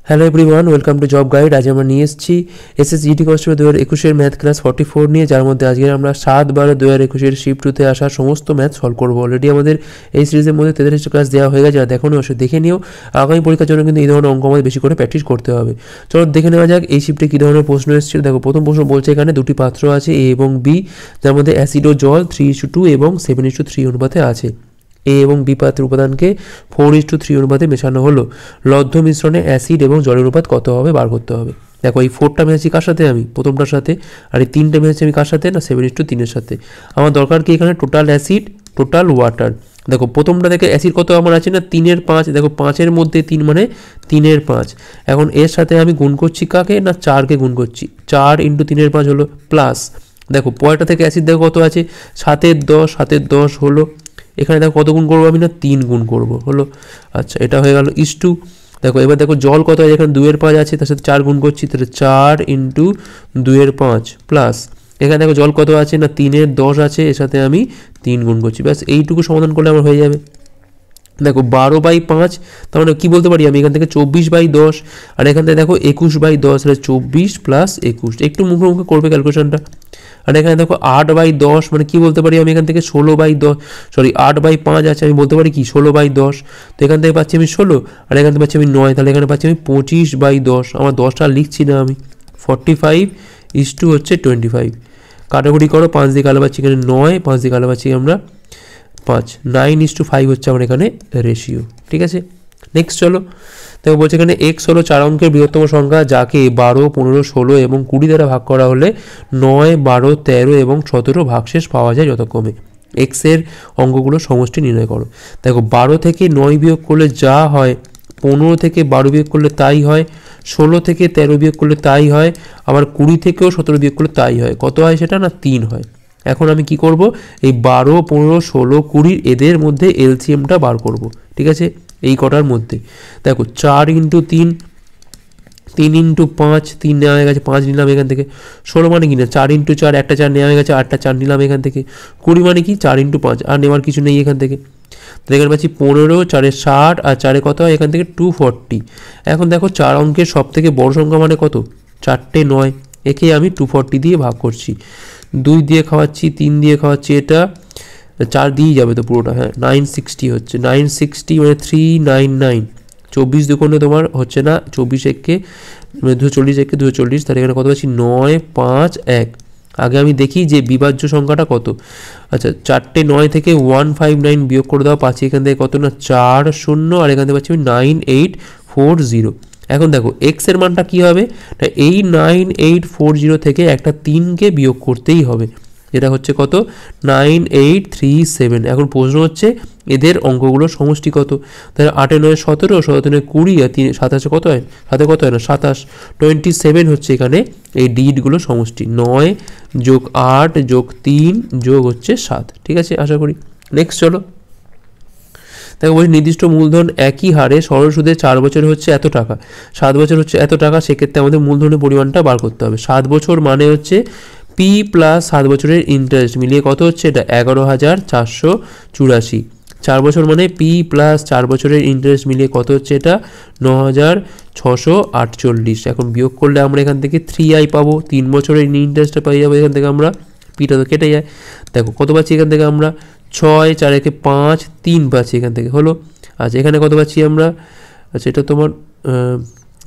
Hello everyone, welcome to job guide. আজ আমরা নিয়ে এসেছি এসএসজিডি কনস্টেবল 2021 ম্যাথ ক্লাস 44 নিয়ে, যার মধ্যে আজকে আমরা 7/12/2021 শিফট 2-তে আসা সমস্ত ম্যাথ সলভ করবো। অলরেডি আমাদের এই সিরিজের মধ্যে 43টা ক্লাস দেওয়া হয়ে গেছে, আর দেখো অবশ্যই দেখে নিও। আগামী পরীক্ষার জন্য কিন্তু এই ধরনের অঙ্ক আমাদের বেশি করে প্র্যাকটিস করতে হবে। চলো দেখে নেওয়া যাক এই শিফটে কী ধরনের প্রশ্ন এসেছিল। দেখো প্রথম প্রশ্ন বলছে এখানে দুটি পাত্র আছে এ এবং বি, যার মধ্যে অ্যাসিড ও জল 3:2 এবং 7:3 অনুপাতে আছে। এ এবং বি পাত্রের উপাদানকে 4:3 অনুপাতে মেশানো হলো। লব্ধ মিশ্রণে অ্যাসিড এবং জলের অনুপাত কত হবে বার করতে হবে। দেখো এই 4টা মেশাচ্ছি কার সাথে, আমি প্রথমটার সাথে, আর এই 3টা মেশাচ্ছি আমি কার সাথে না 7:3 সাথে। আমার দরকার কি এখানে টোটাল অ্যাসিড টোটাল ওয়াটার। দেখো প্রথমটা থেকে অ্যাসিড কত আমার আছে না 3/5, দেখো 5-এর মধ্যে 3 মানে 3/5। এখন এর সাথে আমি গুণ করছি কাকে না 4কে গুণ করছি, 4 × 3/5 হলো প্লাস। দেখো পরেরটা থেকে অ্যাসিড দেখো কত আছে 7/10 হলো। এখানে দেখো কত গুণ করবো আমি না 3 গুণ করবো হলো। আচ্ছা এটা হয়ে গেল ইস্টু। দেখো এবার দেখো জল কত আছে, এখানে 2/5 আছে, তার সাথে 4 গুণ করছি, তাহলে 4 × 2/5 প্লাস এখানে দেখো জল কত আছে না 3/10 আছে, এর সাথে আমি 3 গুণ করছি। ব্যাস এইটুকু সমাধান করলে আমার হয়ে যাবে। দেখো 12/5, তার মানে কী বলতে পারি আমি এখান থেকে 24/10, আর এখান থেকে দেখো 21/10, তাহলে 24 + 21। একটু মুখে মুখে করবে ক্যালকুলেশনটা। আর এখানে দেখো 8/10, মানে কী বলতে পারি আমি এখান থেকে 16/10, সরি 8/5 আছে, আমি বলতে পারি কি 16/10। তো এখান থেকে পাচ্ছি আমি 16, আর এখান থেকে পাচ্ছি আমি 9, তাহলে এখানে পাচ্ছি আমি 25/10। আমার 10টা লিখছি না আমি, 45:25। কাটাকুটি করো, 5 দিয়ে কালো পাচ্ছি এখানে 9, 5 দিয়ে কালো পাচ্ছি আমরা 5, 9:5 হচ্ছে আমার এখানে রেশিও। ঠিক আছে, নেক্সট চলো। দেখো বলছে এখানে এক্স হলো 4 অঙ্কের বৃহত্তম সংখ্যা, যাকে 12, 15, 16 এবং 20 দ্বারা ভাগ করা হলে 9, 12, 13 এবং 17 ভাগশেষ পাওয়া যায় যথাক্রমে। এক্সের অঙ্কগুলো সমষ্টি নির্ণয় করো। দেখো 12 থেকে 9 বিয়োগ করলে যা হয়, 15 থেকে 12 বিয়োগ করলে তাই হয়, 16 থেকে 13 বিয়োগ করলে তাই হয়, আবার 20 থেকেও 17 বিয়োগ করলে তাই হয়। কত হয় সেটা না 3 হয়। এখন আমি কি করব, এই 12, 15, 16, 20 এদের মধ্যে এলসিএমটা বার করব। ঠিক আছে, এই কটার মধ্যে দেখো 4 × 3, 3 × 5, 3 নেওয়া হয়ে গেছে, 5 নিলাম এখান থেকে। 16 মানে কি না 4 × 4, একটা 4 নেওয়া হয়ে গেছে, 8টা 4 নিলাম এখান থেকে। 20 মানে কি 4 × 5, আর নেওয়ার কিছু নেই এখান থেকে। তো এখানে পাচ্ছি 15, 4 60, আর 4 কত হয় এখান থেকে 240। এখন দেখো 4 অঙ্কের সব থেকে বড় সংখ্যা মানে কত 4টে 9, একে আমি 240 দিয়ে ভাগ করছি। 2 দিয়ে খাওয়াচ্ছি, 3 দিয়ে খাওয়াচ্ছি, এটা 4 দিয়েই যাবে তো পুরোটা। হ্যাঁ 960 হচ্ছে, 960 মানে 399। 24 দুগুণে তোমার হচ্ছে না 24 একে 240, একে 240, তাহলে এখানে কত পাচ্ছি 9, 5, 1। আগে আমি দেখি যে বিভাজ্য সংখ্যাটা কত। আচ্ছা 4টে 9 থেকে 159 বিয়োগ করে দাও, পাচ্ছি এখান থেকে কত না 4 0, আর এখান থেকে পাচ্ছি আমি 9840। এখন দেখো এক্স এর মানটা কী হবে না, এই 9840 থেকে একটা 3কে বিয়োগ করতেই হবে, যেটা হচ্ছে কত 9837। এখন প্রশ্ন হচ্ছে এদের অঙ্কগুলোর সমষ্টি কত। তাহলে 8 9 17, 17 20, আর 3 27 কত হয়, সাথে কত হয় না 27, 27 হচ্ছে এখানে এই ডিটগুলো সমষ্টি। 9 + 8 + 3 + 7। ঠিক আছে, আশা করি। নেক্সট চলো। দেখো বলছি নির্দিষ্ট মূলধন একই হারে সরল সুদে 4 বছরে হচ্ছে এত টাকা, 7 বছর হচ্ছে এত টাকা, সেক্ষেত্রে আমাদের মূলধনের পরিমাণটা বার করতে হবে। 7 বছর মানে হচ্ছে পি প্লাস 7 বছরের ইন্টারেস্ট মিলিয়ে কত হচ্ছে এটা 11,484। 4 বছর মানে পি প্লাস 4 বছরের ইন্টারেস্ট মিলিয়ে কত হচ্ছে এটা 9,648। এখন বিয়োগ করলে আমরা এখান থেকে 3i পাবো, 3 বছরের ইন্টারেস্টটা পেয়ে যাবো এখান থেকে আমরা, পিটা তো কেটে যায়। দেখো কত পাচ্ছি এখান থেকে আমরা 6, 4 একে 5, 3 পাচ্ছি এখান থেকে হলো। আচ্ছা এখানে কত পাচ্ছি আমরা, আচ্ছা এটা তোমার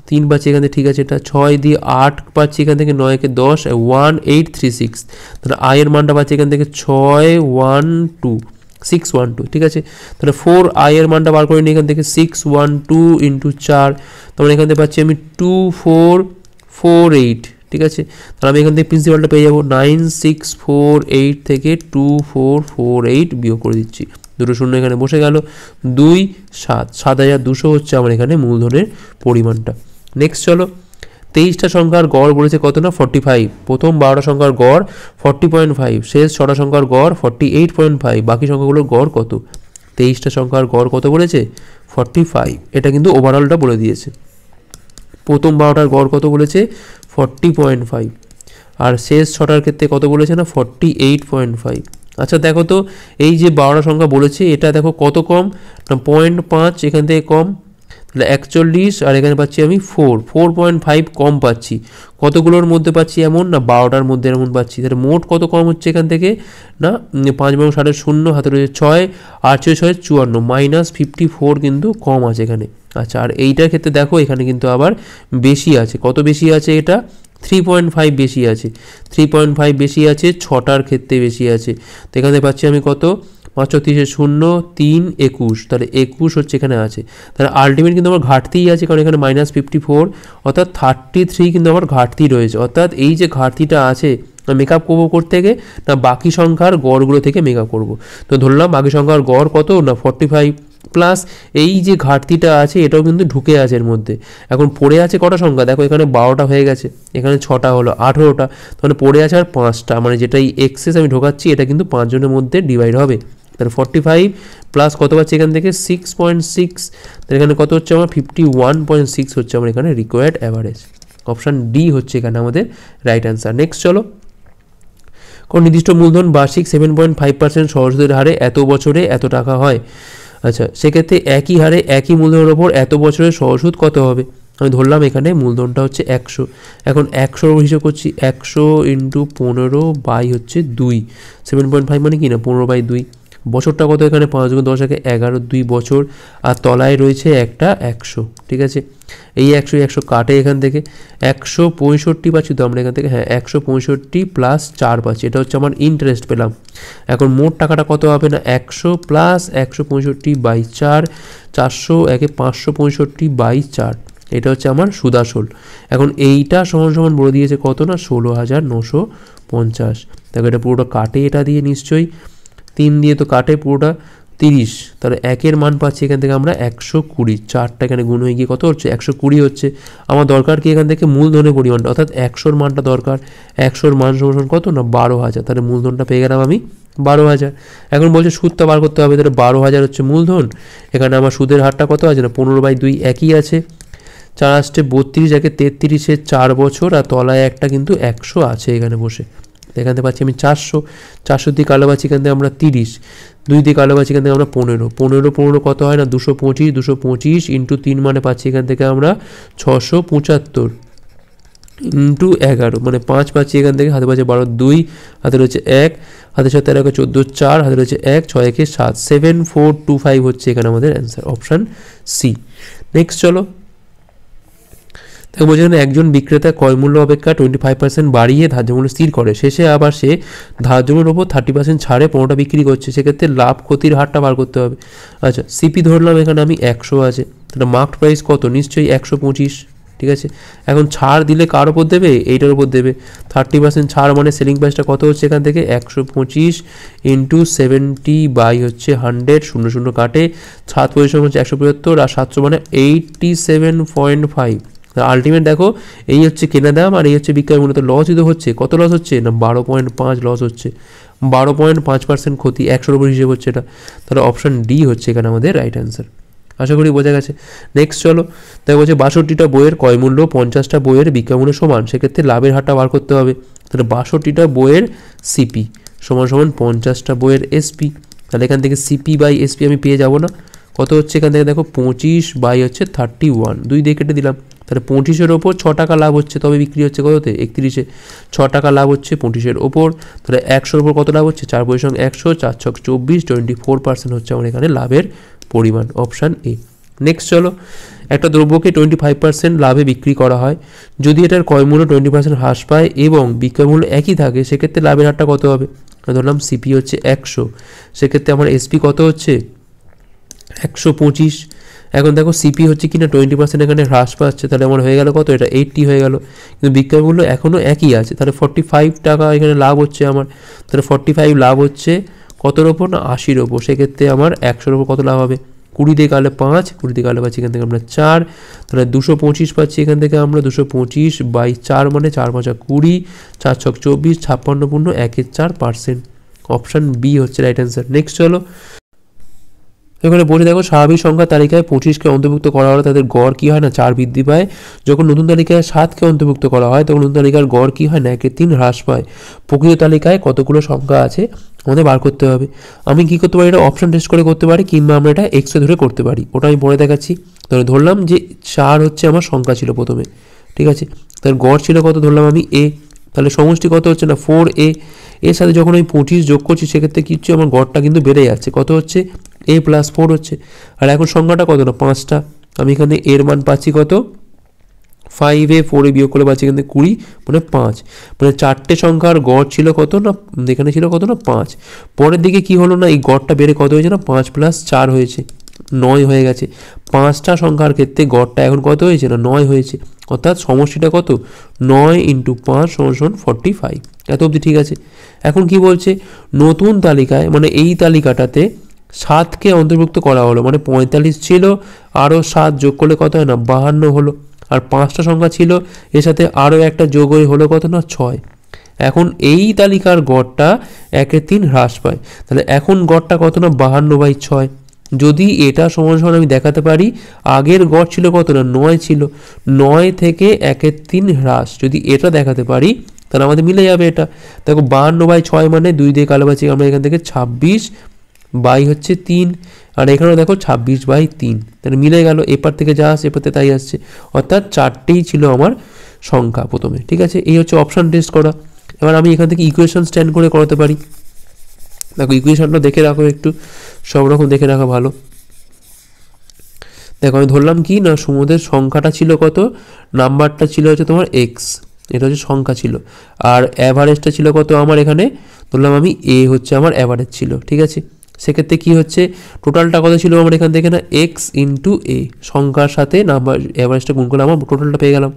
3 পাচ্ছি এখান থেকে। ঠিক আছে, এটা 6 দিয়ে 8 পাচ্ছি এখান থেকে, 9 একে 10, 1836। তাহলে আয়ের মানটা পাচ্ছি এখান থেকে 612। ঠিক আছে, তাহলে 4i এর মানটা বার করে নিই এখান থেকে 612 × 4, তাহলে এখান থেকে পাচ্ছি আমি 2448। ঠিক আছে, তাহলে আমি এখান থেকে প্রিন্সিপালটা পেয়ে যাবো 9648 থেকে 2448 বিয়োগ করে দিচ্ছি, 2 শূন্য এখানে বসে গেল, 2 7, 7200 হচ্ছে আমার এখানে মূলধনের পরিমাণটা। নেক্সট চলো। 23টা সংখ্যার গড় বলেছে কত না 45। প্রথম 12টা সংখ্যার গড় 40.5, শেষ 6টা সংখ্যার গড় 48.5, বাকি সংখ্যাগুলোর গড় কত। 23টা সংখ্যার গড় কত বলেছে 45, এটা কিন্তু ওভারঅলটা বলে দিয়েছে। প্রথম 12টার গড় কত বলেছে 40.5, আর শেষ 6টার ক্ষেত্রে কত বলেছে না 48.5। আচ্ছা দেখো তো এই যে 12টা সংখ্যা বলেছে এটা দেখো কত কম না 0.5 এখান থেকে কম, তাহলে 41 আর এখানে পাচ্ছি আমি 4.5 কম পাচ্ছি। কতগুলোর মধ্যে পাচ্ছি এমন না 12টার মধ্যে এমন পাচ্ছি। তাহলে মোট কত কম হচ্ছে এখান থেকে না 5 এবং 60 শূন্য, হাতে রয়েছে 6, 8 6 54 -54 কিন্তু কম আছে এখানে। আচ্ছা, আর এইটার ক্ষেত্রে দেখো এখানে কিন্তু আবার বেশি আছে। কত বেশি আছে এটা 3.5 বেশি আছে, 3.5 বেশি আছে, 6টার ক্ষেত্রে বেশি আছে। তো এখানে পাচ্ছি আমি কত 530 শূন্য 3 21, তাহলে 21 হচ্ছে এখানে আছে। তাহলে আলটিমেট কিন্তু আমার ঘাটতিই আছে, কারণ এখানে -54 অর্থাৎ 33 কিন্তু আমার ঘাটতি রয়েছে। অর্থাৎ এই যে ঘাটতিটা আছে মেকআপ করবো করতে থেকে না বাকি সংখ্যার গড়গুলো থেকে মেকআপ করব। তো ধরলাম বাকি সংখ্যার গড় কত না 45 প্লাস এই যে ঘাটতিটা আছে এটাও কিন্তু ঢুকে আছে এর মধ্যে। এখন পড়ে আছে কটা সংখ্যা দেখো, এখানে 12টা হয়ে গেছে, এখানে 6টা হলো 18টা, তাহলে পড়ে আছে আর 5টা, মানে যেটা এই এক্সেস আমি ঢোকাচ্ছি এটা কিন্তু 5 জনের মধ্যে ডিভাইড হবে। তাহলে 45 প্লাস কত পাচ্ছি এখান থেকে 6.6, তাহলে এখানে কত হচ্ছে আমার 51.6 হচ্ছে আমার এখানে রিকোয়ার্ড অ্যাভারেজ। অপশান ডি হচ্ছে এখানে আমাদের রাইট অ্যান্সার। নেক্সট চলো, কোন নির্দিষ্ট মূলধন বার্ষিক 7.5% সহজ সুদের হারে এত বছরে এত টাকা হয়। আচ্ছা, সেক্ষেত্রে একই হারে একই মূলধনের ওপর এত বছরের সহজ সুদ কত হবে। আমি ধরলাম এখানে মূলধনটা হচ্ছে 100, এখন 100 হিসেব করছি 100 × 15 বাই হচ্ছে 2, 7.5 মানে কি না 15/2। বছরটা কত এখানে 5 × 10 11, 2 বছর, আর তলায় রয়েছে একটা 100। ঠিক আছে, এই 100 কাটে এখান থেকে 165 পাচ্ছি তো আমরা এখান থেকে, হ্যাঁ 165 প্লাস 4 পাচ্ছি, এটা হচ্ছে আমার ইন্টারেস্ট পেলাম। এখন মোট টাকাটা কত হবে না 100 প্লাস 165/4, 400 565/4, এটা হচ্ছে আমার সুদাসল। এখন এইটা সমান সমান বলে দিয়েছে কত না 16,950। দেখো এটা পুরোটা কাটে এটা দিয়ে নিশ্চয়ই, 3 দিয়ে তো কাটে পুরোটা 30, তাহলে একের মান পাচ্ছি এখান থেকে আমরা 120, 4টা এখানে গুণ হয়ে গিয়ে কত হচ্ছে 120 হচ্ছে। আমার দরকার কি এখান থেকে মূলধনের পরিমাণটা, অর্থাৎ 100-র মানটা দরকার। 100-র মান সমান কত না 12,000, তাহলে মূলধনটা পেয়ে গেলাম আমি 12,000। এখন বলছে সুদটা বার করতে হবে, তাহলে 12,000 হচ্ছে মূলধন, এখানে আমার সুদের হারটা কত আছে না 15/2 একই আছে, 4 আসছে 32, একে 33-এ 4 বছর, আর তলায় একটা কিন্তু 100 আছে এখানে বসে। এখান থেকে পাচ্ছি আমি 400 দিয়ে কালো পাচ্ছি এখান থেকে আমরা 30, 2 দিয়ে কালো পাচ্ছি এখান থেকে আমরা 15 কত হয় না 225 ইন্টু 3 মানে পাচ্ছি এখান থেকে আমরা 675 ইন্টু 11 মানে 5 পাচ্ছি এখান থেকে, হাতে পাচ্ছি 12 2, হাতে রয়েছে 1, হাতে 7 13 14 4, হাতে রয়েছে 1 6 1 7, 7425 হচ্ছে এখানে আমাদের অ্যান্সার, অপশান সি। নেক্সট চলো, বলছে একজন বিক্রেতা ক্রয় মূল্য অপেক্ষা 25% বাড়িয়ে ধার্য মূল্য স্থির করে, শেষে আবার সে ধার্য মূল্যের ওপর 30% ছাড়ে পণ্যটা বিক্রি করছে, সেক্ষেত্রে লাভ ক্ষতির হারটা বার করতে হবে। আচ্ছা, সিপি ধরলাম এখানে আমি 100 আছে, তাহলে মার্কড প্রাইস কত নিশ্চয়ই 125। ঠিক আছে, এখন ছাড় দিলে কার ওপর দেবে, এইটার ওপর দেবে। 30% ছাড় মানে সেলিং প্রাইসটা কত হচ্ছে এখান থেকে 125 ইন্টু 70 বাই হচ্ছে 100, 0 কাটে, 7 পরিশ্রম হচ্ছে 175, আর 700 মানে 87.5। আলটিমেট দেখো এই হচ্ছে কেনা দাম আর এই হচ্ছে বিক্রয় মূল্য। লস যদি হচ্ছে কত লস হচ্ছে না 12.5 লস হচ্ছে, 12.5% ক্ষতি, 100-র উপর হিসেবে হচ্ছে এটা, তাহলে অপশান ডি হচ্ছে এখানে আমাদের রাইট অ্যান্সার। আশা করি বোঝা গেছে। নেক্সট চলো, তাই বলছে 62টা বইয়ের ক্রয় মূল্য 50টা বইয়ের বিক্রয় মূল্য সমান, সেক্ষেত্রে লাভের হারটা বার করতে হবে। তাহলে 62টা বইয়ের সিপি সমান 50টা বইয়ের এসপি, তাহলে এখান থেকে সিপি বাই এসপি আমি পেয়ে যাব না, কত হচ্ছে এখান থেকে দেখো 25 বাই হচ্ছে 31, 2 দিয়ে কেটে দিলাম, তাহলে 25-এর ওপর 6 টাকা লাভ হচ্ছে, তবে বিক্রি হচ্ছে কততে 31-এ, 6 টাকা লাভ হচ্ছে 25-এর ওপর, তাহলে 100-র ওপর কত লাভ হচ্ছে 4 পয়সা 100, 4 ছক 24, 24% হচ্ছে আমার এখানে লাভের পরিমাণ, অপশান এ। নেক্সট চলো, একটা দ্রব্যকে 25% লাভে বিক্রি করা হয়, যদি এটার ক্রয় মূল্য 20% হ্রাস পায় এবং বিক্রয় মূল্য একই থাকে, সেক্ষেত্রে লাভের হারটা কত হবে। ধরলাম সিপি হচ্ছে 100, সেক্ষেত্রে আমার এসপি কত হচ্ছে 125। এখন দেখো সিপি হচ্ছে কিনা 20% এখানে হ্রাস পাচ্ছে, তাহলে আমার হয়ে গেল কত এটা 80 হয়ে গেল, কিন্তু বিক্রয় মূল্য এখনও একই আছে, তাহলে 45 টাকা এখানে লাভ হচ্ছে আমার, তাহলে 45 লাভ হচ্ছে কতর ওপর না 80-র ওপর, সেক্ষেত্রে আমার 100-র ওপর কত লাভ হবে 20 দিয়ে কালে 5, 20 দিয়ে কালে পাচ্ছি এখান থেকে আমরা 4, তাহলে 225 পাচ্ছি এখান থেকে আমরা 225 বাই 4 মানে 4 5 20, 4 ছক 24, 56.14%, অপশান বি হচ্ছে রাইট অ্যান্সার। নেক্সট চলো, এখানে বলে দেখো স্বাভাবিক সংখ্যার তালিকায় 25কে অন্তর্ভুক্ত করা হলে তাদের গড় কী হয় না 4 বৃদ্ধি পায়, যখন নতুন তালিকায় 7কে অন্তর্ভুক্ত করা হয় তখন নতুন তালিকার গড় কী হয় না 1-3 হ্রাস পায়। প্রকৃত তালিকায় কতগুলো সংখ্যা আছে আমাদের বার করতে হবে। আমি কি করতে পারি, এটা অপশন টেস্ট করে করতে পারি, কিংবা আমরা এটা এক্সে ধরে করতে পারি, ওটা আমি পরে দেখাচ্ছি। তাহলে ধরলাম যে 4 হচ্ছে আমার সংখ্যা ছিল প্রথমে, ঠিক আছে। তার গড় ছিল কত, ধরলাম আমি এ, তাহলে সমষ্টি কত হচ্ছে না 4a, এর সাথে যখন আমি 25 যোগ করছি সেক্ষেত্রে কি হচ্ছে, আমার গড়টা কিন্তু বেড়ে যাচ্ছে, কত হচ্ছে a প্লাস 4 হচ্ছে। আর এখন সংখ্যাটা কত না 5টা, আমি এখানে এর মান পাচ্ছি কত 5a, 4a বিয়োগ করে পাচ্ছি এখানে 20, মানে 5, মানে 4টে সংখ্যার গড় ছিল কত না, এখানে ছিল কত না 5। পরের দিকে কি হলো না, এই গড়টা বেড়ে কত হয়েছে না 5 প্লাস 4 হয়েছে, 9 হয়ে গেছে। 5টা সংখ্যার ক্ষেত্রে গড়টা এখন কত হয়েছে না 9 হয়েছে, অর্থাৎ সমষ্টিটা কত 9 × 5 = 45। এত অবধি ঠিক আছে। এখন কি বলছে, নতুন তালিকায় মানে এই তালিকাটাতে 7কে অন্তর্ভুক্ত করা হলো, মানে 45 ছিল, আরও 7 যোগ করলে কত হয় না 52 হলো। আর 5টা সংখ্যা ছিল, এর সাথে আরও একটা যোগ হয়ে হলো কত না 6। এখন এই তালিকার গড়টা 1/3 হ্রাস পায়, তাহলে এখন গড়টা কত না 52/6। যদি এটা সমান সমান আমি দেখাতে পারি, আগের গড় ছিল কত না 9 ছিল, 9 থেকে 1/3 হ্রাস, যদি এটা দেখাতে পারি তাহলে আমাদের মিলে যাবে এটা। দেখো 52/6 মানে 2 দিয়ে কালো বাঁচি আমরা এখান থেকে 26/3, আর এখানেও দেখো 26/3, তাহলে মিলে গেল, এপার থেকে যা আসছে এপার থেকে তাই আসছে, অর্থাৎ 4টেই ছিল আমার সংখ্যা প্রথমে, ঠিক আছে। এই হচ্ছে অপশান টেস্ট করা। এবার আমি এখান থেকে ইকুয়েশন স্ট্যান্ড করে করাতে পারি। দেখো ইকুয়েশনটা দেখে রাখো, একটু সব রকম দেখে রাখা ভালো। দেখো আমি ধরলাম কি না, সমুদ্রের সংখ্যাটা ছিল কত, নাম্বারটা ছিল হচ্ছে তোমার এক্স, এটা হচ্ছে সংখ্যা ছিল, আর অ্যাভারেজটা ছিল কত আমার এখানে, ধরলাম আমি এ হচ্ছে আমার অ্যাভারেজ ছিল, ঠিক আছে। সেক্ষেত্রে কি হচ্ছে, টোটালটা কত ছিল আমার এখান থেকে না এক্স ইন্টু এ, সংখ্যার সাথে নাম্বার অ্যাভারেজটা গুণ করলে আমার টোটালটা পেয়ে গেলাম।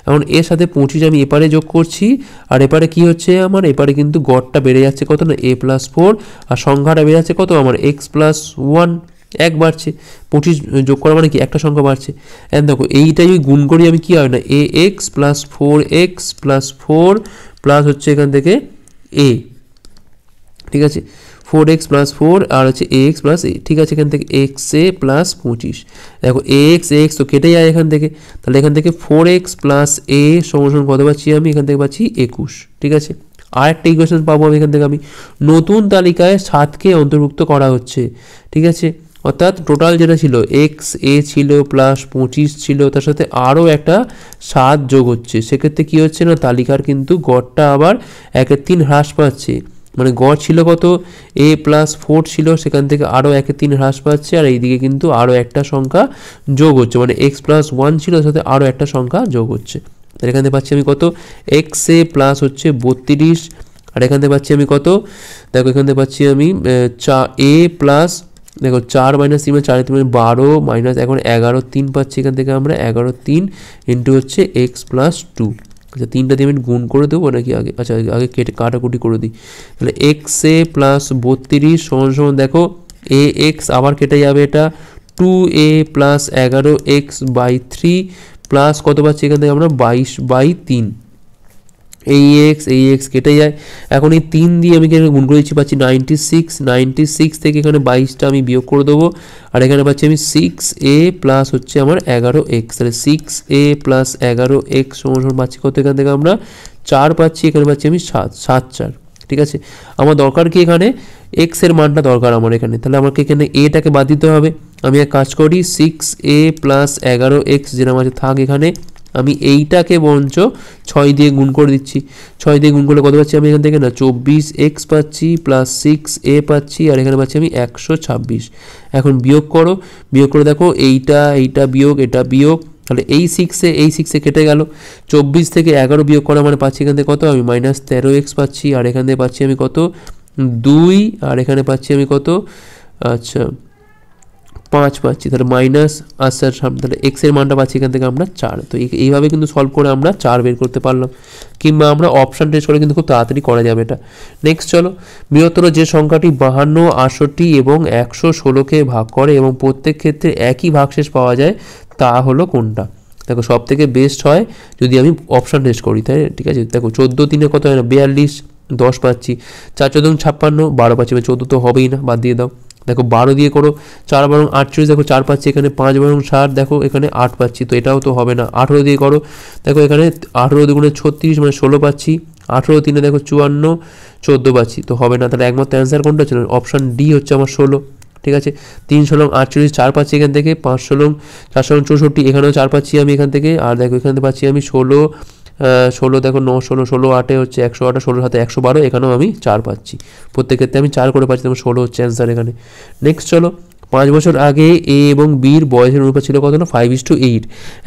এখন এর সাথে 25 আমি এপারে যোগ করছি, আর এপারে কি হচ্ছে আমার, এপারে কিন্তু গড়টা বেড়ে যাচ্ছে কত না a + 4, আর সংখ্যাটা বেড়ে যাচ্ছে কত আমার x + 1, 1 বাড়ছে। 25 যোগ করা মানে কি একটা সংখ্যা বাড়ছে। এখন দেখো এইটাই গুণ করি আমি, কি হয় না ax + 4x + 4 প্লাস হচ্ছে এখান থেকে a, ঠিক আছে, 4x + 4 আর হচ্ছে ax + a, ঠিক আছে। এখান থেকে xa + 25, দেখো ax তো কেটে যায় এখান থেকে, তাহলে এখান থেকে 4x + a সমান কত পাচ্ছি আমি, এখান থেকে পাচ্ছি 21, ঠিক আছে। আর একটা ইকুয়েশন পাবো আমি এখান থেকে, আমি নতুন তালিকায় 7কে অন্তর্ভুক্ত করা হচ্ছে, ঠিক আছে। অর্থাৎ টোটাল যেটা ছিল xa ছিল প্লাস 25 ছিল, তার সাথে আরও একটা 7 যোগ হচ্ছে, সেক্ষেত্রে কী হচ্ছে না তালিকার কিন্তু গড়টা আবার 1/3 হ্রাস পাচ্ছে, মানে গড় ছিল কত a + 4 ছিল, সেখান থেকে আরও 1/3 হ্রাস পাচ্ছে, আর এইদিকে কিন্তু আরও একটা সংখ্যা যোগ হচ্ছে, মানে x + 1 ছিল, সাথে আরও একটা সংখ্যা যোগ হচ্ছে। তাহলে এখান থেকে পাচ্ছি আমি কত xa প্লাস হচ্ছে 32, আর এখান থেকে পাচ্ছি আমি কত, দেখো এখান থেকে পাচ্ছি আমি a প্লাস, দেখো 4 - 3 মানে 4 3 12 মাইনাস এখন 11 3 পাচ্ছি, এখান থেকে আমরা 11 3 ইন্টু হচ্ছে x + 2। আচ্ছা 3টা দিয়ে আমি গুণ করে দেবো নাকি আগে, আচ্ছা আগে কেটে কাটাকুটি করে দিই। তাহলে xa + 32 সমান সমান দেখো ax আবার কেটে যাবে, এটা 2a + 11x/3 প্লাস কত পাচ্ছি এখান থেকে আমরা 22/3, এই এক্স কেটে যায়। এখন এই 3 দিয়ে আমি গুণ করে দিচ্ছি, পাচ্ছি 96 থেকে এখানে 22টা আমি বিয়োগ করে দেবো, আর এখানে পাচ্ছি আমি 6a প্লাস হচ্ছে আমার 11x, তাহলে 6a + 11x সমান পাচ্ছি কত, এখান থেকে আমরা 4 পাচ্ছি, এখানে পাচ্ছি আমি 7 4, ঠিক আছে। আমার দরকার কি এখানে এক্স এর মানটা দরকার আমার এখানে, তাহলে আমাকে এখানে এটাকে বাদ দিতে হবে। আমি এক কাজ করি 6a + 11x যেটা আমার থাক, এখানে আমি এইটাকে বরঞ্চ 6 দিয়ে গুণ করে দিচ্ছি। 6 দিয়ে গুণ করলে কত পাচ্ছি আমি এখান থেকে না 24x পাচ্ছি প্লাস 6a পাচ্ছি, আর এখানে পাচ্ছি আমি 126। এখন বিয়োগ করে দেখো এইটা বিয়োগ এটা বিয়োগ, তাহলে এই 6 কেটে গেল। 24 থেকে 11 বিয়োগ করা মানে পাচ্ছি এখান থেকে কত আমি -13x পাচ্ছি, আর এখান থেকে পাচ্ছি আমি কত 2, আর এখানে পাচ্ছি আমি কত আচ্ছা 5 পাচ্ছি, তাহলে মাইনাস আসার সামনে, তাহলে এক্স এর মানটা পাচ্ছি এখান থেকে আমরা 4। তো এইভাবে কিন্তু সলভ করে আমরা 4 বের করতে পারলাম, কিংবা আমরা অপশান টেস্ট করে কিন্তু খুব তাড়াতাড়ি করা যাবে এটা। নেক্সট চলো, বৃহত্তর যে সংখ্যাটি 52, 68 এবং 116কে ভাগ করে এবং প্রত্যেক ক্ষেত্রে একই ভাগশেষ পাওয়া যায় তা হলো কোনটা? দেখো সব থেকে বেস্ট হয় যদি আমি অপশান টেস্ট করি, তাই ঠিক আছে। দেখো 14 3 কত হয় না 42, 10 পাচ্ছি, 4 14 56, 12 পাচ্ছি, 14 তো হবেই না, বাদ দিয়ে দাও। দেখো 12 দিয়ে করো, 4 12 48, দেখো 4 পাচ্ছি, এখানে 5 12 60, দেখো এখানে 8 পাচ্ছি, তো এটাও তো হবে না। 18 দিয়ে করো, দেখো এখানে 18 2 36 মানে 16 পাচ্ছি, 18 3 দেখো 54, 14 পাচ্ছি, তো হবে না। তাহলে একমাত্র অ্যান্সার কোনটা ছিল? অপশান ডি হচ্ছে আমার 16। ঠিক আছে, 3 16 48, 4 পাচ্ছি এখান থেকে, 5 16 4 16 64, এখানেও 4 পাচ্ছি আমি এখান থেকে। আর দেখো এখান থেকে পাচ্ছি আমি 16 16 দেখো 9 16 16 8 হচ্ছে 108, 16 7 112, এখানেও আমি 4 পাচ্ছি। প্রত্যেক ক্ষেত্রে আমি 4 করে পাচ্ছি, তবে 16 হচ্ছে অ্যান্সার এখানে। নেক্সট চলো, 5 বছর আগে এ এবং বির বয়সের অনুপাত ছিল কত না? 5:8।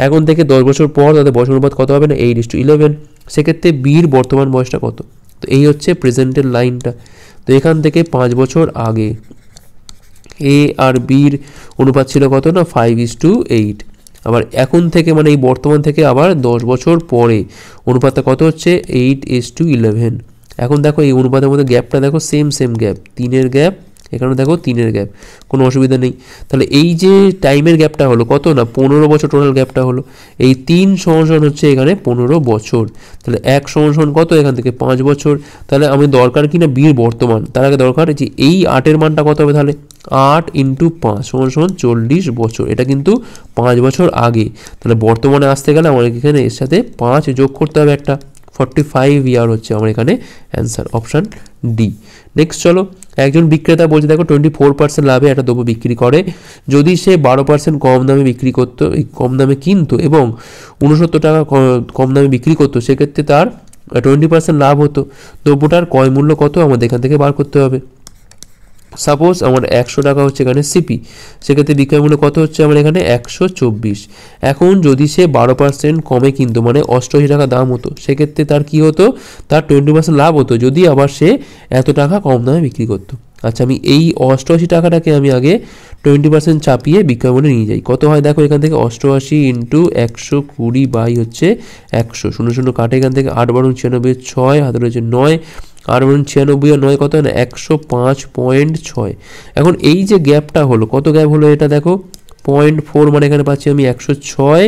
এখন থেকে 10 বছর পর তাদের বয়সের অনুপাত কত হবে না? 8:11। সেক্ষেত্রে বির বর্তমান বয়সটা কত? তো এই হচ্ছে প্রেজেন্টের লাইনটা। তো এখান থেকে 5 বছর আগে এ আর বির অনুপাত ছিল কত না? 5:8। আবার এখন থেকে মানে এই বর্তমান থেকে আবার 10 বছর পরে অনুপাতটা কত হচ্ছে? 8:11। এখন দেখো এই অনুপাতের মধ্যে গ্যাপটা দেখো, সেম গ্যাপ, 3-এর গ্যাপ, এখানে দেখো 3-এর গ্যাপ, কোনো অসুবিধা নেই। তাহলে এই যে টাইমের গ্যাপটা হলো কত না? 15 বছর টোটাল গ্যাপটা হলো। এই 3 সমান হচ্ছে এখানে 15 বছর। তাহলে 1 সমান কত? এখান থেকে 5 বছর। তাহলে আমি দরকার কি না বির বর্তমান, তার আগে দরকার যে এই 8-এর মানটা কত হবে? তাহলে 8 × 5 সমান 40 বছর। এটা কিন্তু 5 বছর আগে। তাহলে বর্তমানে আসতে গেলে আমার এখানে এর সাথে 5 যোগ করতে হবে একটা, 45 ইয়ার হচ্ছে আমার এখানে অ্যান্সার, অপশান ডি। নেক্সট চলো, একজন বিক্রেতা বলছে দেখো 24% লাভে একটা দ্রব্য বিক্রি করে। যদি সে 12% কম দামে বিক্রি করতো, কম দামে কিনতো এবং 69 টাকা কম দামে বিক্রি করতো, সেক্ষেত্রে তার 20% লাভ হতো। দ্রব্যটার ক্রয় মূল্য কত? আমাদের এখান থেকে বার করতে হবে। সাপোজ আমার 100 টাকা হচ্ছে এখানে সিপি, সেক্ষেত্রে বিক্রয় মূল্য কত হচ্ছে আমার এখানে? 124। এখন যদি সে 12% কমে কিনতো, মানে 88 টাকা দাম হতো, সেক্ষেত্রে তার কি হতো? তার 20% লাভ হতো, যদি আবার সে এত টাকা কম দামে বিক্রি করতো। আচ্ছা, আমি এই 88 টাকাটাকে আমি আগে 20% চাপিয়ে বিক্রয় মূল্যে নিয়ে যাই। কত হয় দেখো এখান থেকে? 88 × 120 বাই হচ্ছে 100, 0 0 কাটে এখান থেকে, 8 12 96, 6 হাতে রয়েছে 9, 8 96 আর 9 কত হয় না? 105.6। এখন এই যে গ্যাপটা হলো, কত গ্যাপ হলো এটা দেখো? 0.4, মানে এখানে পাচ্ছি আমি 106,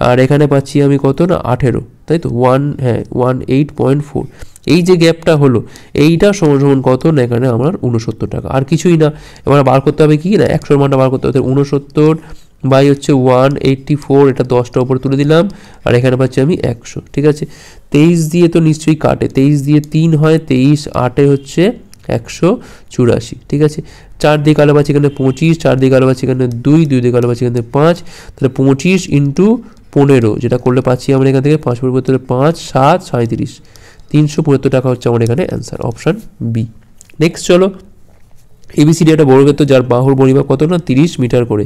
আর এখানে পাচ্ছি আমি কত না? 18, তাই তো? 18.4। এই যে গ্যাপটা হলো, এইটা সমান কত না? এখানে আমার 69 টাকা, আর কিছুই না। এবার বার করতে হবে কি না? 100-এর মানটা বার করতে হবে। 69 বাই হচ্ছে 184, এটা 10টা উপরে তুলে দিলাম, আর এখানে পাচ্ছি আমি 100। ঠিক আছে, 23 দিয়ে তো নিশ্চয়ই কাটে, 23 দিয়ে 3 হয়, 23 8-এ হচ্ছে 184। ঠিক আছে, 4 দিয়ে কালো পাচ্ছি এখানে 25, 4 দিয়ে কালো পাচ্ছি এখানে 2, 2 দিয়ে কালো পাচ্ছি এখানে 5। তাহলে 25 × 15, যেটা করলে পাচ্ছি আমরা এখান থেকে 5 পরিবর্তনে 5 7 37, 375 টাকা হচ্ছে আমার এখানে অ্যান্সার, অপশান বি। নেক্সট চলো, এবিসিডি একটা বর্গক্ষেত্র যার বাহুর পরিমাপ কত না? 30 মিটার করে।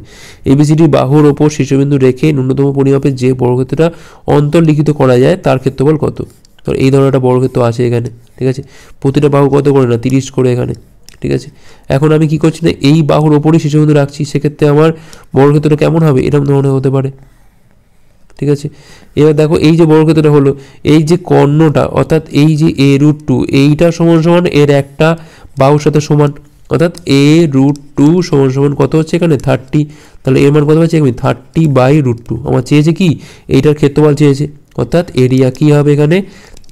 এবিসিডি বাহুর ওপর শীর্ষবিন্দু রেখে ন্যূনতম পরিমাপে যে বর্গক্ষেত্রটা অন্তর্লিখিত করা যায় তার ক্ষেত্রফল কত? তো এই ধরনের একটা বর্গক্ষেত্র আছে এখানে। ঠিক আছে, প্রতিটা বাহু কত করে না? 30 করে এখানে। ঠিক আছে, এখন আমি কি করছি না? এই বাহুর ওপরই শীর্ষবিন্দু রাখছি, সেক্ষেত্রে আমার বর্গক্ষেত্রটা কেমন হবে? এরকম ধরনের হতে পারে। ঠিক আছে, এবার দেখো এই যে বর্গক্ষেত্রটা হলো, এই যে কর্ণটা অর্থাৎ এই যে a√2, এইটা সমান এর একটা বাহুর সাথে সমান, অর্থাৎ a√2 সমান কত হচ্ছে এখানে? 30। তাহলে এর মান কত পাচ্ছি আমি? 30/√2। আমার চেয়েছে কি? এইটার ক্ষেত্রফল চেয়েছে, অর্থাৎ এরিয়া কি হবে এখানে?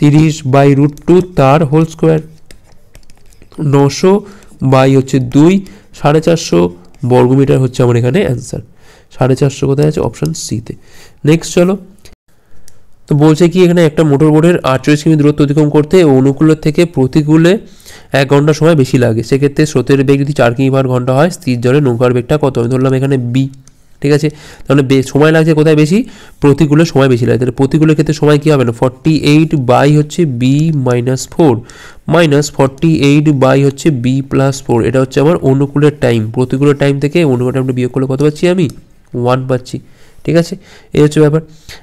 30/√2 তার হোল স্কোয়ার, 900 বাই হচ্ছে 2, 450 বর্গমিটার হচ্ছে আমার এখানে অ্যান্সার। 450 কোথায় আছে? অপশান সিতে। নেক্সট চলো, তো বলছে কি এখানে একটা মোটর বোটের 48 কিমি দূরত্ব অতিক্রম করতে অনুকূলের থেকে প্রতিকূলে 1 ঘন্টা সময় বেশি লাগে। সেক্ষেত্রে স্রোতের বেগ যদি 4 কিমি/ঘন্টা হয়, স্থির জলে নৌকার বেগটা কত? আমি ধরলাম এখানে বি। ঠিক আছে, তাহলে সময় লাগছে কোথায় বেশি? প্রতিকূলে সময় বেশি লাগে। তাহলে প্রতিকূলের ক্ষেত্রে সময় কী হবে না? 48 বাই হচ্ছে বি -4 মাইনাস 48 বাই হচ্ছে বি +4। এটা হচ্ছে আমার অনুকূলের টাইম। প্রতিকূলের টাইম থেকে অনুকূলের টাইমটা বিয়োগ করলে কত পাচ্ছি আমি? 1 পাচ্ছি। ঠিক আছে, এই হচ্ছে ব্যাপার।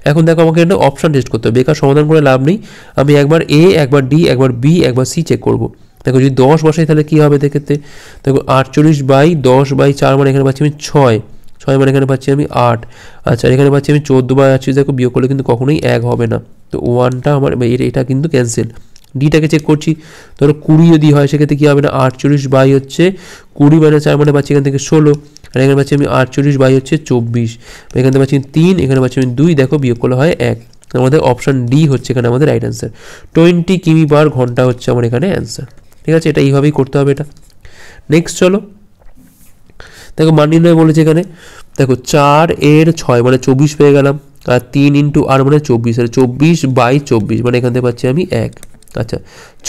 এখন দেখো আমাকে একটা অপশান টেস্ট করতে হবে, বেকার সমাধান করে লাভ নেই। আমি একবার এ, একবার ডি, একবার বি, একবার সি চেক করবো। দেখো যদি 10 বসাই তাহলে কী হবে? সেক্ষেত্রে দেখো 48/10/4, মানে এখানে পাচ্ছি আমি 6, মানে এখানে পাচ্ছি আমি 8। আচ্ছা, এখানে পাচ্ছি আমি 14/48। দেখো বিয়োগ করলে কিন্তু কখনোই 1 হবে না, তো 1টা আমার এটা কিন্তু ক্যান্সেল। ডিটাকে চেক করছি, ধরো 20 যদি হয়, সেক্ষেত্রে কী হবে না? 48 বাই হচ্ছে 20 - 4, মানে পাচ্ছি এখান থেকে 16, আর এখানে পাচ্ছি আমি 48 বাই হচ্ছে 24, এখানে পাচ্ছি 3, এখানে পাচ্ছি আমি 2, দেখো বিয়োগ করলে হয় 1। আমাদের অপশান ডি হচ্ছে এখানে আমাদের রাইট অ্যান্সার। 20 কিমি/ঘন্টা হচ্ছে আমার এখানে অ্যান্সার। ঠিক আছে, এটা এইভাবেই করতে হবে এটা। নেক্সট চলো, দেখো মান নির্ণয় বলেছে এখানে। দেখো 4/6 মানে 24 পেয়ে গেলাম, আর 3 × r মানে 24, আর 24/24 মানে এখান থেকে পাচ্ছি আমি 1। আচ্ছা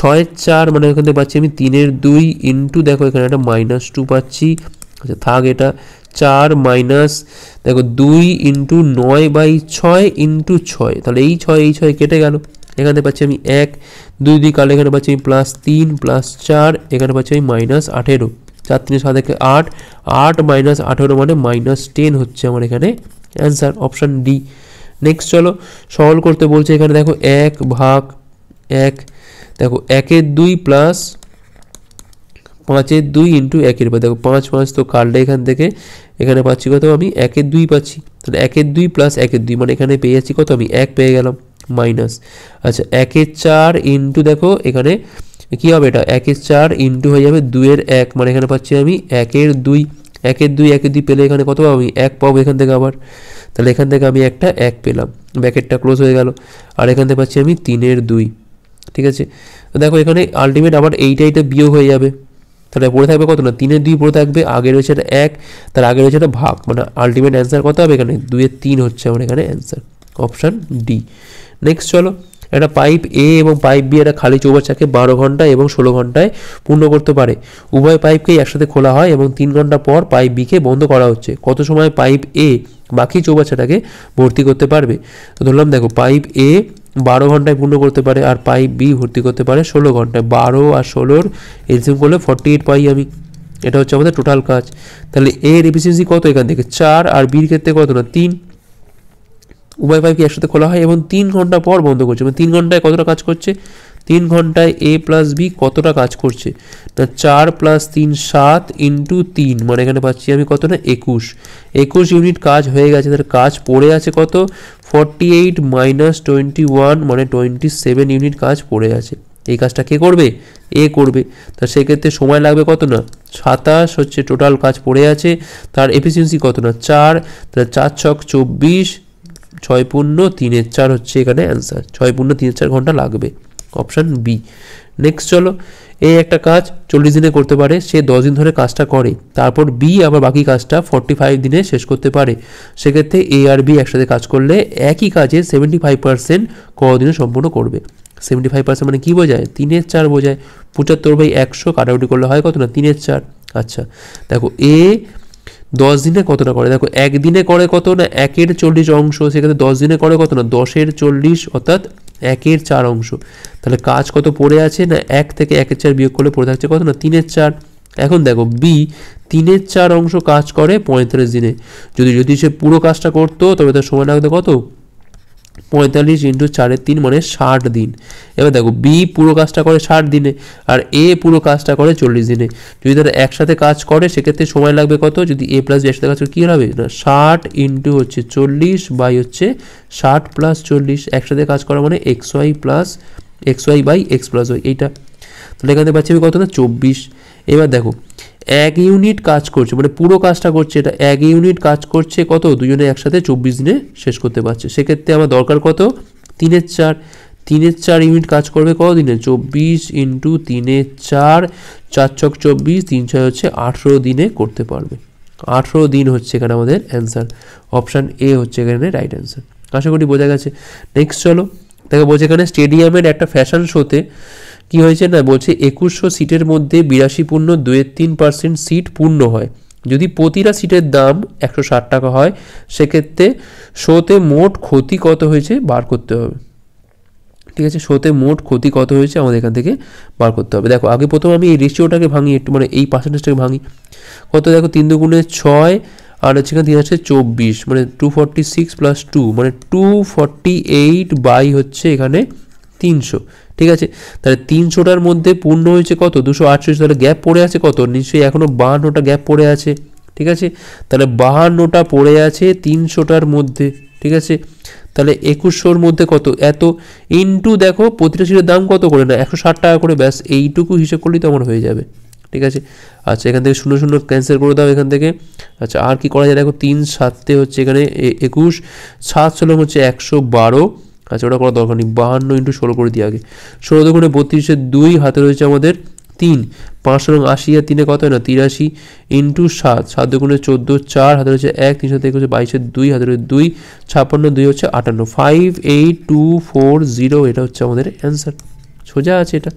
6-4 মানে এখান থেকে পাচ্ছি আমি 3-2 ইন্টু দেখো এখানে একটা -2 পাচ্ছি। আচ্ছা থাক এটা 4 মাইনাস দেখো 2 ইন্টু 9/6 ইন্টু 6, তাহলে এই 6 কেটে গেল। এখানে পাচ্ছি আমি 1 2 2 কালো, এখানে পাচ্ছি আমি +3 +4, এখানে পাচ্ছি আমি -18, 4 3 7 8, 8 - 18 মানে -10 হচ্ছে আমার এখানে অ্যান্সার, অপশান ডি। নেক্সট চলো সরল করতে বলছে এখানে দেখো 1/1 দেখো 1/2 প্লাস 5/2 ইন্টু 1/5, দেখো 5 5 তো কাটলে এখান থেকে এখানে পাচ্ছি কত আমি 1/2 পাচ্ছি, তাহলে 1/2 প্লাস 1/2 মানে এখানে পেয়ে যাচ্ছি কত আমি 1 পেয়ে গেলাম মাইনাস। আচ্ছা 1/4 ইন্টু দেখো এখানে কী হবে এটা 1/4 ইন্টু হয়ে যাবে 2/1 মানে এখানে পাচ্ছি আমি 1/2 1/2 পেলে এখানে কত পাবো আমি 1 পাবো এখান থেকে আবার, তাহলে এখান থেকে আমি একটা 1 পেলাম, ব্র্যাকেটটা ক্লোজ হয়ে গেল। আর এখান থেকে পাচ্ছি আমি 3/2, ঠিক আছে। তো দেখো এখানে আলটিমেট আবার এইটা বিয়োগ হয়ে যাবে, তাহলে পড়ে থাকবে কত না 3/2 পড়ে থাকবে, আগে রয়েছে এটা 1, তার আগে রয়েছে এটা ভাগ, মানে আলটিমেট অ্যান্সার কত হবে এখানে 2/3 হচ্ছে আমার এখানে অ্যান্সার, অপশান ডি। নেক্সট চলো একটা পাইপ এ এবং পাইপ বি একটা খালি চৌবাচ্চাকে 12 ঘন্টা এবং 16 ঘন্টায় পূর্ণ করতে পারে। উভয় পাইপকেই একসাথে খোলা হয় এবং 3 ঘন্টা পর পাইপ বিকে বন্ধ করা হচ্ছে। কত সময় পাইপ এ বাকি চৌবাচ্চাটাকে ভর্তি করতে পারবে? তো ধরলাম দেখো পাইপ এ 12 ঘন্টায় পূর্ণ করতে পারে আর পাইপ বি ভর্তি করতে পারে 16 ঘন্টায়। 12 আর 16 এলসিএম করলে 48 পাই আমি, এটা হচ্ছে আমাদের টোটাল কাজ। তাহলে এর এফিসিয়েন্সি কত এখান থেকে 4 আর বির ক্ষেত্রে কত না 3। উভয় পাইপকে একসাথে খোলা হয় এবং 3 ঘন্টা পর বন্ধ করছে, মানে 3 ঘন্টায় কতটা কাজ করছে, 3 ঘন্টায় এ প্লাস বি কতটা কাজ করছে না 4 + 3 7 ইন্টু 3 মানে এখানে পাচ্ছি আমি কত না 21 ইউনিট কাজ হয়ে গেছে। তার কাজ পড়ে আছে কত 48 - 21 মানে 27 ইউনিট কাজ পড়ে আছে। এই কাজটা কে করবে? এ করবে। তা সেক্ষেত্রে সময় লাগবে কত না 27 হচ্ছে টোটাল কাজ পড়ে আছে, তার এফিসিয়েন্সি কত না 4, তাহলে 4 ছক 24, 6 পূর্ণ 3/4 হচ্ছে এখানে অ্যান্সার, 6 পূর্ণ 3/4 ঘন্টা লাগবে, অপশান বি। নেক্সট চলো এই একটা কাজ 40 দিনে করতে পারে, সে 10 দিন ধরে কাজটা করে, তারপর বি আবার বাকি কাজটা 45 দিনে শেষ করতে পারে। সেক্ষেত্রে এ আর বি একসাথে কাজ করলে একই কাজে 75% কতদিনে সম্পূর্ণ করবে? 75% মানে কী বোঝায় 3/4 বোঝায়। 75/100 কাটাকুটি করলে হয় কত না 3/4। আচ্ছা দেখো এ 10 দিনে কতটা করে, দেখো একদিনে করে কত না 1/40 অংশ, সেক্ষেত্রে 10 দিনে করে কত না 10/40 অর্থাৎ 1/4 অংশ। তাহলে কাজ কত পড়ে আছে না 1 থেকে 1/4 বিয়োগ করলে পড়ে থাকছে কত না 3/4। এখন দেখো বি 3/4 অংশ কাজ করে 45 দিনে, যদি সে পুরো কাজটা করতো তবে তার সময় লাগতো কত 45 × 4/3 মানে 60 দিন। এবার দেখো বি পুরো কাজটা করে 60 দিনে আর এ পুরো কাজটা করে 40 দিনে। যদি তারা একসাথে কাজ করে সেক্ষেত্রে সময় লাগবে কত, যদি এ প্লাস বি একসাথে কাজ করে কী হবে না 60 ইন্টু হচ্ছে 40 বাই হচ্ছে 60 + 40, একসাথে কাজ করা মানে xy/x + y এইটা। তাহলে এখানে পাচ্ছি আমি কত না 24। এবার দেখো 1 ইউনিট কাজ করছে মানে পুরো কাজটা করছে, এটা 1 ইউনিট কাজ করছে কত দুজনে একসাথে 24 দিনে শেষ করতে পারছে। সেক্ষেত্রে আমার দরকার কত 3/4 ইউনিট কাজ করবে কত দিনে 24 × 3/4, 4 ছক 24, 3 6 হচ্ছে 18 দিনে করতে পারবে। 18 দিন হচ্ছে এখানে আমাদের অ্যান্সার, অপশান এ হচ্ছে এখানে রাইট অ্যান্সার। আশা করি বোঝা গেছে। নেক্সট চলো দেখো বলছে এখানে স্টেডিয়ামের একটা ফ্যাশন শোতে কি হয়েছে না বলছে 2100 সিটের মধ্যে 82.23% সিট পূর্ণ হয়। যদি প্রতিটা সিটের দাম 160 টাকা হয় সেক্ষেত্রে শোতে মোট ক্ষতি কত হয়েছে বার করতে হবে। ঠিক আছে, শোতে মোট ক্ষতি কত হয়েছে আমাদের এখান থেকে বার করতে হবে। দেখো আগে প্রথম আমি এই রেশিওটাকে ভাঙি একটু, মানে এই পার্সেন্টেজটাকে ভাঙি। কত দেখো 3 দুগুণে 6 আর হচ্ছে এখানে 3 আছে 24 মানে 246 + 2 মানে 248 বাই হচ্ছে এখানে 300। ঠিক আছে, তাহলে 300টার মধ্যে পূর্ণ হয়েছে কত 248, তাহলে গ্যাপ পড়ে আছে কত নিশ্চয়ই এখনও 52টা গ্যাপ পড়ে আছে। ঠিক আছে, তাহলে 52টা পড়ে আছে 300টার মধ্যে। ঠিক আছে, তাহলে 2100-র মধ্যে কত এত ইন্টু দেখো প্রতিটা সিটের দাম কত করে না 160 টাকা করে, ব্যাস এইটুকু হিসেব করলেই তো আমার হয়ে যাবে। ঠিক আছে, আচ্ছা এখান থেকে 0 0 ক্যান্সেল করে দাও এখান থেকে। আচ্ছা আর কি করা যায় দেখো 3 7 হচ্ছে এখানে 21, 7 16 হচ্ছে 112। আচ্ছা ওটা করার দরকার নেই, 52 × 16 করে দিই আগে। 16 দুগুণে 32, 2 হাতে রয়েছে আমাদের 3, 5 80 আর 3 কত হয় না 83 ইন্টু 7, 7 দুগুণে 14, 4 হাতে রয়েছে 1, 3 7 21, 22, 2 হাতে রয়েছে 2, 56, 2 হচ্ছে 58, 58240 এটা হচ্ছে আমাদের অ্যান্সার। সোজা আছে এটা।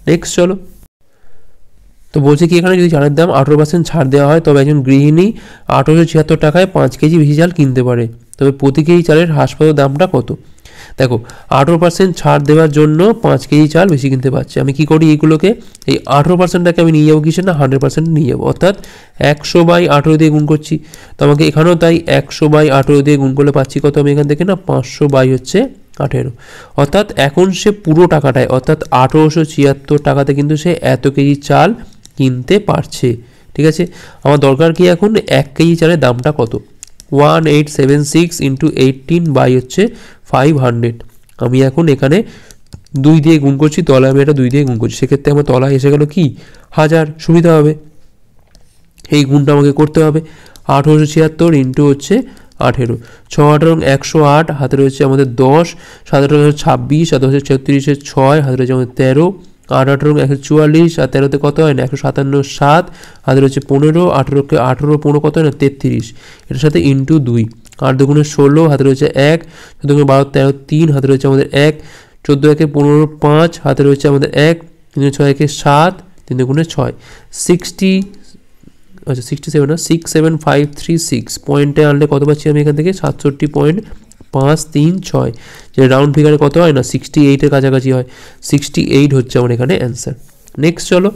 নেক্সট চলো, তো বলছে কি এখানে যদি চালের দাম 18% ছাড় দেওয়া হয় তবে একজন গৃহিণী 1876 টাকায় 5 কেজি বেশি চাল কিনতে পারে, তবে প্রতি কেজি চালের হ্রাসপাত দামটা কত? দেখো 18% ছাড় দেওয়ার জন্য 5 কেজি চাল বেশি কিনতে পারছে। আমি কি করি, এইগুলোকে এই 18%টাকে আমি নিয়ে যাবো কিসে না 100% নিয়ে যাবো, অর্থাৎ 100/18 দিয়ে গুণ করছি। তো আমাকে এখানেও তাই 100/18 দিয়ে গুণ করলে পাচ্ছি কত, আমি এখান থেকে না 500/18, অর্থাৎ এখন সে পুরো টাকাটায় অর্থাৎ 1876 টাকাতে কিন্তু সে এত কেজি চাল কিনতে পারছে। ঠিক আছে, আমার দরকার কি এখন 1 কেজি চালের দামটা কত, 1876 ইন্টু 18/500। আমি এখন এখানে 2 দিয়ে গুণ করছি, তলায় আমি এটা 2 দিয়ে গুণ করছি, সেক্ষেত্রে আমার তলায় এসে গেল কি 1000, সুবিধা হবে। এই গুণটা আমাকে করতে হবে, 1876 ইন্টু হচ্ছে 18, 6 108, হাতে রয়েছে আমাদের 10, 7 26, 7 36, 6 হাতে রয়েছে আমাদের 13, 8 144, আর 13তে কত হয় না 157, 7 হাতে রয়েছে 15, 18কে 18 15 কত হয় না 33, এটার সাথে ইন্টু 2, 8 2 16 হাতে রয়েছে 1, 14 12 13 3 হাতে রয়েছে আমাদের 1, 14 1 15 5 হাতে রয়েছে আমাদের 1, 3 6 1 7, 3 2 6, 60, আচ্ছা 67 না 67536 পয়েন্টে আনলে কত পাচ্ছি আমি এখান থেকে 67.536, যে রাউন্ড ফিগারে কত হয় না 68 এর কাছাকাছি হয়, 68 হচ্ছে আমার এখানে অ্যান্সার। নেক্সট চলো,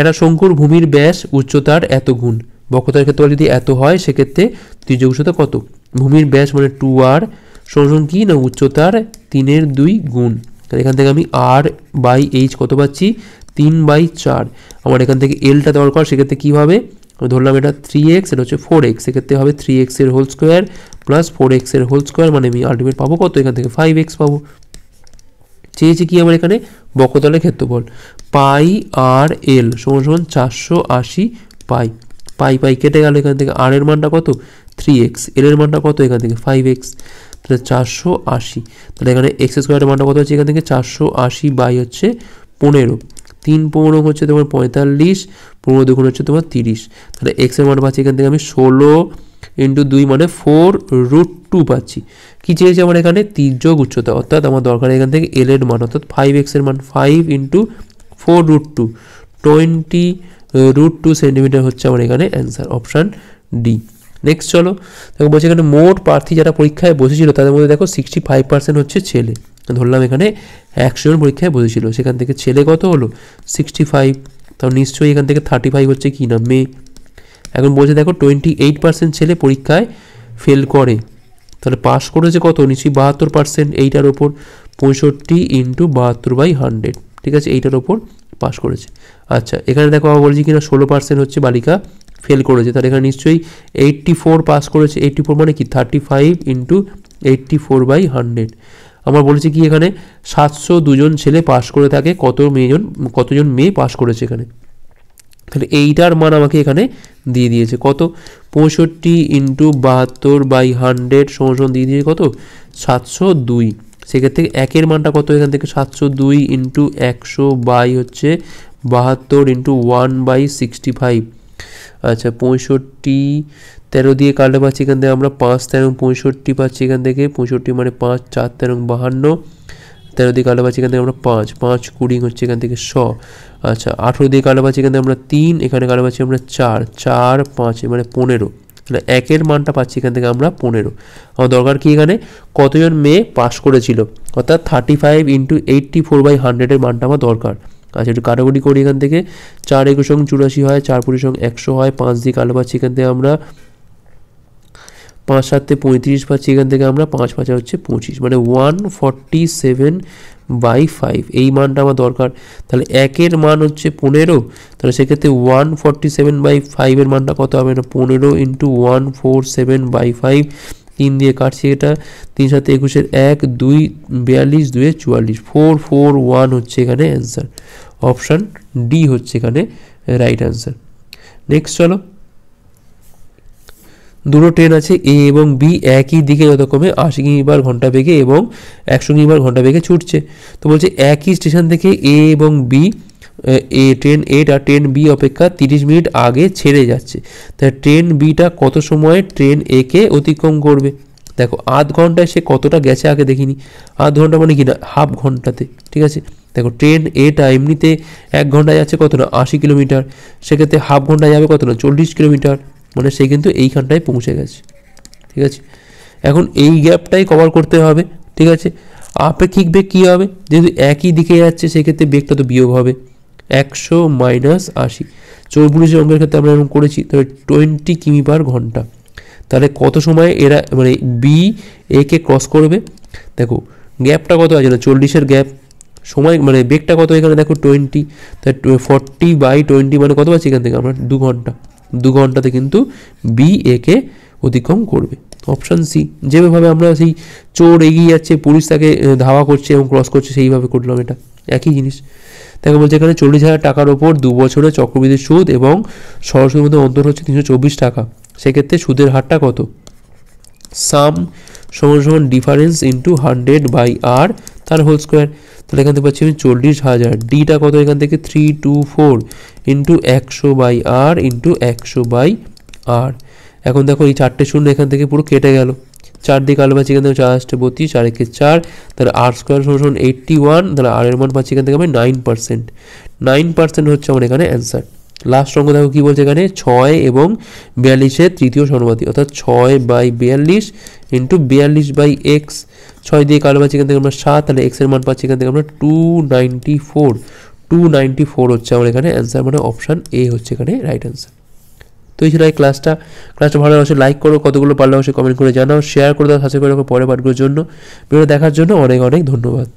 একটা শঙ্কুর ভূমির ব্যাস উচ্চতার এত গুণ, বক্রতার ক্ষেত্রে যদি এত হয় সেক্ষেত্রে ত্রিজ্য উচ্চতা কত, ভূমির ব্যাস মানে 2r সমান কি না উচ্চতার 3/2 গুণ, তাহলে এখান থেকে আমি r/h কত পাচ্ছি 3/4, আমার এখান থেকে এলটা দরকার, সেক্ষেত্রে কী হবে ধরলাম এটা 3x, এটা হচ্ছে 4x, সেক্ষেত্রে হবে 3x এর হোল স্কোয়ার প্লাস 4x এর হোল স্কোয়ার, মানে আমি আলটিমেট পাবো কত এখান থেকে 5x পাবো। চেয়েছি কি আমার এখানে বক্রতলের ক্ষেত্রফল, πr/l সমান 480 পাই, পাই কেটে গেল, এখান থেকে r এর মানটা কত 3x, l এর মানটা কত এখান থেকে 5x, তাহলে 480, তাহলে এখানে x স্কোয়ারের মানটা কত হচ্ছে এখান থেকে 480 হচ্ছে 15, 3 15 হচ্ছে তোমার 45, 15 2 হচ্ছে তোমার 30, তাহলে x এর মান পাচ্ছি এখান থেকে আমি 16 ইন্টু 2 মানে 4√2 পাচ্ছি। কি চেয়েছি আমার এখানে তির্যক উচ্চতা, অর্থাৎ আমার দরকার এখান থেকে l এর মান অর্থাৎ 5x এর মান, 5 ইন্টু 4√2 20√2 সেন্টিমিটার হচ্ছে আমার এখানে অ্যান্সার, অপশান ডি। নেক্সট চলো, দেখো বলছে এখানে মোট প্রার্থী যারা পরীক্ষায় বসেছিল তাদের মধ্যে দেখো 65% হচ্ছে ছেলে, ধরলাম এখানে 100 জন পরীক্ষায় বসেছিল, সেখান থেকে ছেলে কত হলো 65, তাও নিশ্চয়ই এখান থেকে 35 হচ্ছে কি না মেয়ে। এখন বলছে দেখো 28% ছেলে পরীক্ষায় ফেল করে, তাহলে পাস করেছে কত নিশ্চয়ই 72%, এইটার ওপর 65 ইন্টু 72/100, ঠিক আছে এইটার ওপর পাস করেছে। আচ্ছা এখানে দেখো আবার বলছি কিনা 16% হচ্ছে বালিকা ফেল করেছে, তাহলে এখানে নিশ্চয়ই 84 পাস করেছে, 84 মানে কি 35 ইন্টু 84/100। আমার বলেছি কি এখানে 702 জন ছেলে পাস করে থাকে, কতজন মেয়ে পাস করেছে এখানে, তাহলে এইটার মান আমাকে এখানে দিয়ে দিয়েছে কত 65 ইন্টু 72/100 সমান দিয়ে দিয়েছে কত 702, সেক্ষেত্রে একের মানটা কত এখান থেকে 702 ইন্টু 100 হচ্ছে 72 ইন্টু 1/65, আচ্ছা 65 13 দিয়ে কাটলে পাচ্ছি এখান থেকে আমরা 5 13 65 পাচ্ছি এখান থেকে, 65 মানে 5 4 13 52, 13 দিয়ে কাটলে পাচ্ছি এখান থেকে আমরা 5 5 20 হচ্ছে এখান থেকে 100, আচ্ছা 18 দিয়ে কাটলে পাচ্ছি এখান থেকে আমরা 3, এখানে কাটলে পাচ্ছি আমরা 4 4 5 মানে 15, তাহলে একের মানটা পাচ্ছি এখান থেকে আমরা 15। আমার দরকার কি এখানে কতজন মেয়ে পাস করেছিল, অর্থাৎ 35 ইন্টু 84/100 এর মানটা আমার দরকার। আচ্ছা একটু কাটাকুটি করি, এখান থেকে 4 21 84 হয়, 4 20 100 হয়, 5 দিয়ে কাটলে পাচ্ছি এখান থেকে আমরা 5 7 35 পাচ্ছি এখান থেকে আমরা, 5 5 হচ্ছে 25 মানে 147/5, এই মানটা আমার দরকার। তাহলে একের মান হচ্ছে 15, তাহলে সেক্ষেত্রে 147/5 এর মানটা কত হবে না 15 ইন্টু 147/5, 3 দিয়ে কাটছি এটা, 3 7 21 1 2 42 2 44, 441 হচ্ছে এখানে অ্যান্সার, অপশান ডি হচ্ছে এখানে রাইট অ্যান্সার। নেক্সট চলো, দুটো ট্রেন আছে এ এবং বি একই দিকে যথাক্রমে 80 কিমি/ঘন্টা বেগে এবং 100 কিমি/ঘন্টা বেগে ছুটছে। তো বলছে একই স্টেশন থেকে এ এবং বি ট্রেন এটা ট্রেন বি অপেক্ষা 30 মিনিট আগে ছেড়ে যাচ্ছে, তাই ট্রেন বিটা কত সময়ে ট্রেন এ কে অতিক্রম করবে। দেখো আধ ঘন্টায় সে কতটা গেছে আগে দেখিনি, আধ ঘন্টা মানে কি না হাফ ঘন্টাতে, ঠিক আছে দেখো ট্রেন এটা এমনিতে 1 ঘন্টায় যাচ্ছে কত না 80 কিলোমিটার, সেক্ষেত্রে হাফ ঘন্টায় যাবে কত না 40 কিলোমিটার, মানে সে কিন্তু এইখানটায় পৌঁছে গেছে। ঠিক আছে, এখন এই গ্যাপটাই কভার করতে হবে। ঠিক আছে, আপেক্ষিক বেগ কী হবে, যেহেতু একই দিকে যাচ্ছে সেক্ষেত্রে বেগটা তো বিয়োগ হবে, 100 মাইনাস 80। চৌবুলিশের অঙ্কের ক্ষেত্রে আমরা এরকম করেছি, তবে 20 কিমি পার ঘন্টা। তাহলে কত সময় এরা মানে বি একে ক্রস করবে, দেখো গ্যাপটা কত আছে না 40-এর গ্যাপ, সময় মানে বেগটা কত এখানে দেখো 20, তাই 40/20 মানে কত পাচ্ছি এখান থেকে আমরা 2 ঘন্টা। 2 ঘন্টাতে কিন্তু বি একে অতিক্রম করবে। অপশান সি, যেভাবে আমরা সেই চোর এগিয়ে যাচ্ছে, পুলিশ তাকে ধাওয়া করছে এবং ক্রস করছে, সেইভাবে করলাম, এটা একই জিনিস। দেখো বলছে এখানে 40,000 টাকার ওপর 2 বছরের চক্রবৃদ্ধি সুদ এবং সরাসরি মধ্যে অন্তর হচ্ছে 324 টাকা, সেক্ষেত্রে সুদের হারটা কত? সাম সমান সমান ডিফারেন্স ইন্টু 100/r তার হোল স্কোয়ার। তাহলে এখান থেকে পাচ্ছি আমি 40,000, ডিটা কত এখান থেকে 324 ইন্টু 100/r ইন্টু 100/r। এখন দেখো এই 4টে শূন্য এখান থেকে পুরো কেটে গেল, 4 দিয়ে কালো পাচ্ছি এখান থেকে 4 × 32, 4 × 4, তাহলে r স্কোয়ার সমান 81, তাহলে r এর মান পাচ্ছি এখান থেকে আমি 9%। 9% হচ্ছে আমার এখানে অ্যান্সার। লাস্ট অঙ্ক দেখো কী বলছে এখানে, 6 এবং 42-এর তৃতীয় সমানুপাতিক, অর্থাৎ 6/42 ইন্টু 42/x। 6 দিয়ে কালো পাচ্ছি এখান থেকে আমরা 7, তাহলে x এর মান পাচ্ছি এখান থেকে আমরা 294। 294 হচ্ছে আমার এখানে অ্যান্সার, মানে অপশান এ হচ্ছে এখানে রাইট অ্যান্সার। তো এই ছিল এই ক্লাসটা ভালো লাগছে লাইক করো, কতগুলো পারলে অবশ্যই কমেন্ট করে জানাও, শেয়ার করে দাও, সাবস্ক্রাইব করে রাখো পরের পাঠগুলোর জন্য। ভিডিও দেখার জন্য অনেক অনেক ধন্যবাদ।